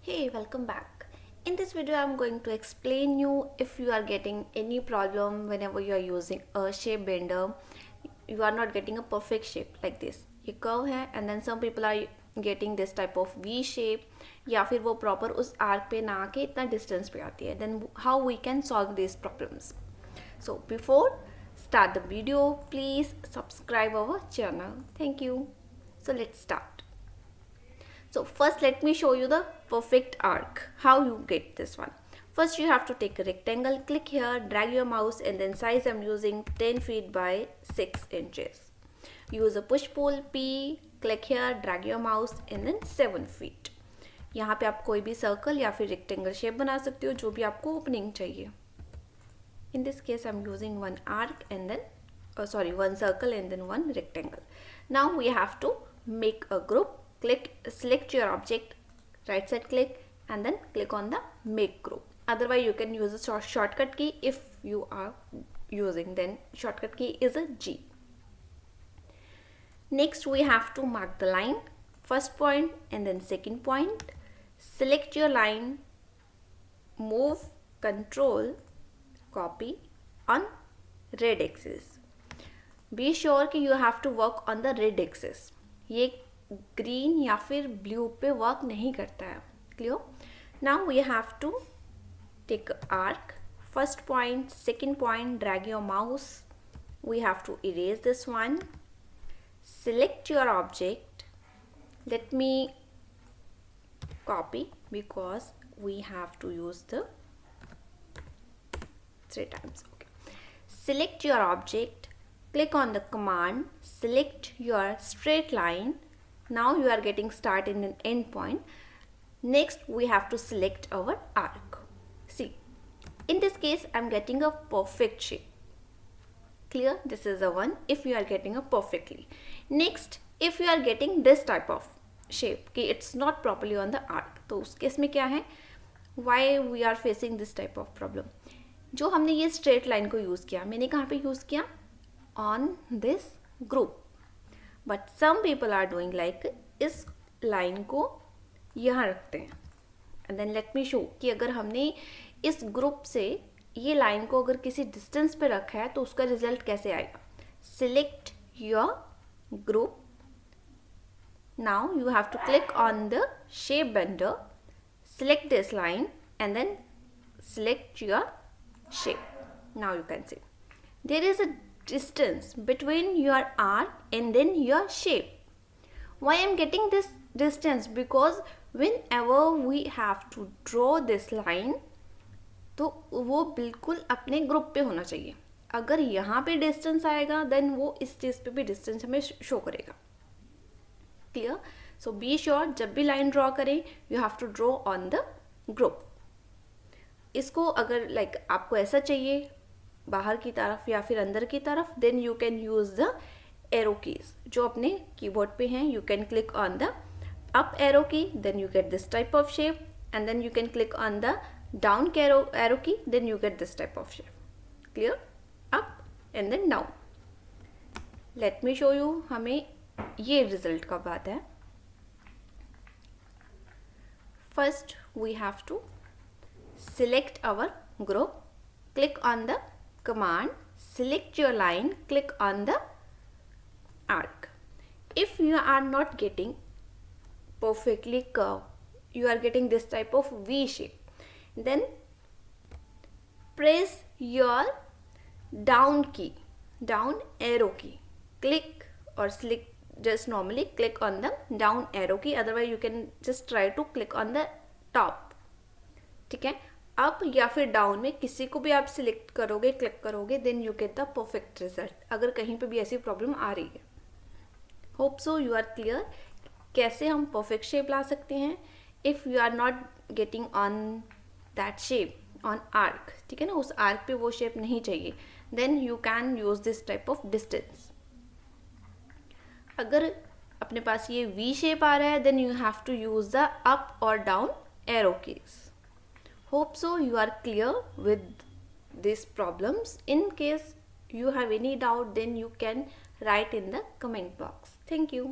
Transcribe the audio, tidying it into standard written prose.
Hey, welcome back. In this video, I'm going to explain you if you are getting any problem whenever you are using a shape bender, you are not getting a perfect shape like this. ये curve है and then some people are getting this type of V shape या फिर वो proper उस arc पे ना आके इतना distance पे आती है. Then how we can solve these problems? So before start the video, please subscribe our channel. Thank you. So let's start. So first let me show you the perfect arc, how you get this one. First you have to take a rectangle, click here, drag your mouse and then size I'm using 10 feet by 6 inches. Use a push pull P, click here, drag your mouse and then 7 feet. यहाँ पे आप कोई भी circle या फिर rectangle shape बना सकते हो जो भी आपको ओपनिंग चाहिए. In this case I'm using one arc and then one circle and then one rectangle. Now we have to make a group. Select your object, right side click and then click on the make group. Otherwise you can use a shortcut key if you are using, then shortcut key is a G. Next we have to mark the line, first point and then second point. Select your line, move, control, copy on red axis. Be sure कि you have to work on the red axis. ये green या फिर blue पे work नहीं करता है. Clear? Now we have to take arc, first point, second point, drag your mouse. We have to erase this one. Select your object. Let me copy because we have to use the 3 times. Okay. Select your object. Click on the command. Select your straight line. Now you are getting start and an end point. Next we have to select our arc. See, in this case I'm getting a perfect shape. Clear? This is the one if you are getting a perfectly. Next, if you are getting this type of shape कि it's not properly on the arc, तो उस case में क्या है? Why we are facing this type of problem? जो हमने ये straight line को यूज़ किया, मैंने कहाँ पे यूज़ किया? On this group. But some people are doing like इस लाइन को यहाँ रखते हैं and then let me show कि अगर हमने इस ग्रुप से ये लाइन को अगर किसी डिस्टेंस पे रखा है तो उसका रिजल्ट कैसे आएगा. Select your group. Now you have to click on the shape bender, select this line and then select your shape. Now you can see there is a distance between your arc and then your shape. Why I am getting this distance? Because whenever we have to draw this line तो वो बिल्कुल अपने group पे होना चाहिए. अगर यहाँ पे डिस्टेंस आएगा देन वो इस चीज़ पे भी डिस्टेंस हमें शो करेगा. क्लियर? सो बी श्योर जब भी लाइन ड्रॉ करें you have to draw on the group. इसको अगर लाइक आपको ऐसा चाहिए बाहर की तरफ या फिर अंदर की तरफ, then you can use the arrow keys जो अपने कीबोर्ड पे हैं. You can click on the up arrow key, then you get this type of shape and then you can click on the down arrow key, then you get this type of shape. Clear? Up and then down. Let me show you हमें ये result कब आता है. First we have to select our group, click on the command, select your line, click on the arc. If you are not getting perfectly curve, you are getting this type of V shape, then press your down key, down arrow key, click or select, just normally click on the down arrow key, otherwise you can just try to click on the top. ठीक है? Up या फिर down में किसी को भी आप select करोगे, क्लिक करोगे, then you get the perfect result. अगर कहीं पे भी ऐसी प्रॉब्लम आ रही है. Hope so you are clear कैसे हम परफेक्ट शेप ला सकते हैं if you are not getting on that shape on arc. ठीक है ना? उस आर्क पे वो शेप नहीं चाहिए, then you can use this type of distance. अगर अपने पास ये वी शेप आ रहा है then you have to use the up और down arrow keys. Hope so you are clear with these problems. In case you have any doubt then you can write in the comment box. Thank you.